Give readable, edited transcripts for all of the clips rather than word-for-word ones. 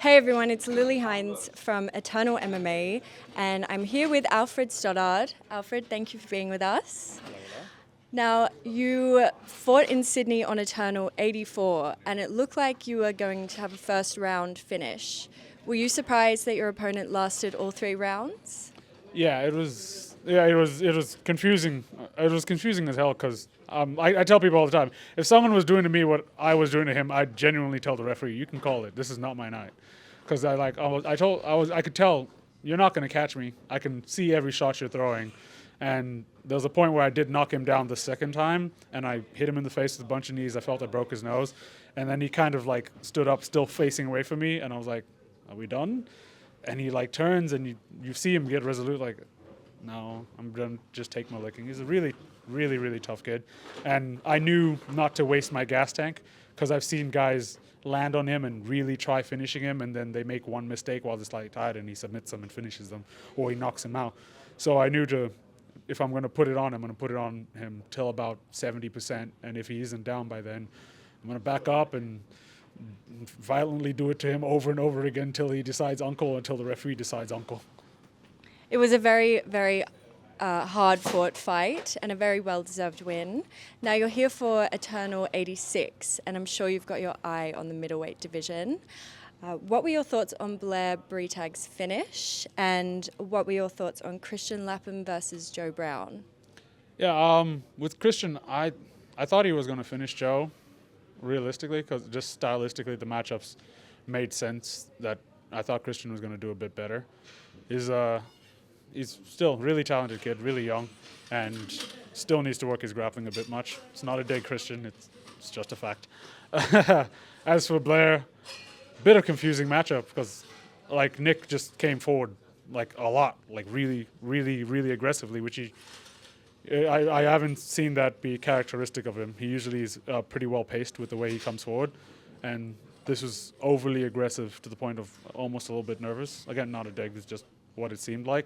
Hey everyone, it's Lily Hines from Eternal MMA, and I'm here with Alfred Stodart. Alfred, thank you for being with us. Now, you fought in Sydney on Eternal 84, and it looked like you were going to have a first round finish. Were you surprised that your opponent lasted all 3 rounds? Yeah, it was confusing. It was confusing as hell because I tell people all the time, if someone was doing to me what I was doing to him, I'd genuinely tell the referee, you can call it. This is not my night. Because I could tell you're not going to catch me. I can see every shot you're throwing. And there was a point where I did knock him down the second time, and I hit him in the face with a bunch of knees. I felt I broke his nose. And then he kind of like stood up, still facing away from me, and I was like, are we done? And he like turns, and you see him get resolute, like, no, I'm going to just take my licking. He's a really, really, really tough kid. And I knew not to waste my gas tank, because I've seen guys land on him and really try finishing him, and then they make one mistake while they're slightly tired, and he submits them and finishes them, or he knocks him out. So I knew if I'm going to put it on, I'm going to put it on him till about 70%, and if he isn't down by then, I'm going to back up and violently do it to him over and over again until he decides uncle, until the referee decides uncle. It was a very, very hard-fought fight and a very well-deserved win. Now you're here for Eternal 86, and I'm sure you've got your eye on the middleweight division. What were your thoughts on Blair Breitag's finish, and what were your thoughts on Christian Lapin versus Joe Brown? Yeah, with Christian, I thought he was going to finish Joe, realistically, because just stylistically the matchups made sense. That I thought Christian was going to do a bit better. He's still a really talented kid, really young, and still needs to work his grappling a bit much. It's not a dig, Christian. It's just a fact. As for Blair, bit of confusing matchup because, like, Nick just came forward like a lot, like really, really, really aggressively, which I haven't seen that be characteristic of him. He usually is pretty well paced with the way he comes forward, and this was overly aggressive to the point of almost a little bit nervous. Again, not a dig. It's just what it seemed like,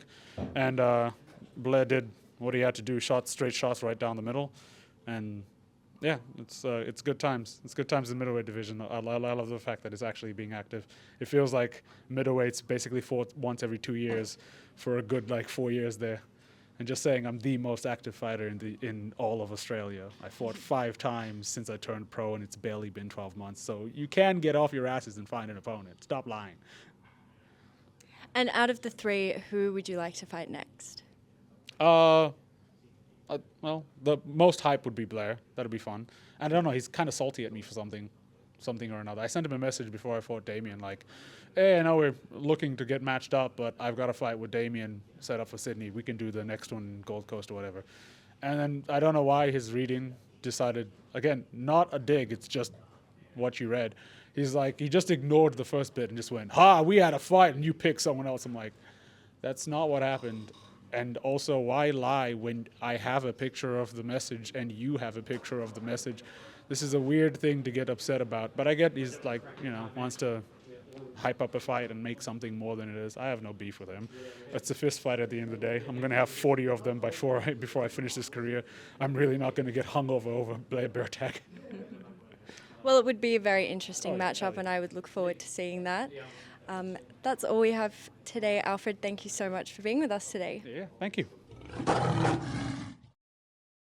and Blair did what he had to do, straight shots right down the middle, and yeah, it's good times. It's good times in the middleweight division. I love the fact that it's actually being active. It feels like middleweight's basically fought once every 2 years for a good 4 years there, and just saying I'm the most active fighter in all of Australia. I fought 5 times since I turned pro, and it's barely been 12 months. So you can get off your asses and find an opponent. Stop lying. And out of the 3, who would you like to fight next? Well, the most hype would be Blair. That'd be fun. And I don't know, he's kind of salty at me for something or another. I sent him a message before I fought Damien, like, hey, I know we're looking to get matched up, but I've got a fight with Damien set up for Sydney. We can do the next one in Gold Coast or whatever. And then I don't know why his reading decided, again, not a dig, it's just what you read. He's like, he just ignored the first bit and just went, we had a fight and you picked someone else. I'm like, that's not what happened. And also, why lie when I have a picture of the message and you have a picture of the message? This is a weird thing to get upset about. But I get he's like, wants to hype up a fight and make something more than it is. I have no beef with him. It's a fist fight at the end of the day. I'm going to have 40 of them before I finish this career. I'm really not going to get hungover over Blair Breitag. Well, it would be a very interesting matchup, and I would look forward to seeing that. That's all we have today. Alfred, thank you so much for being with us today. Yeah, thank you.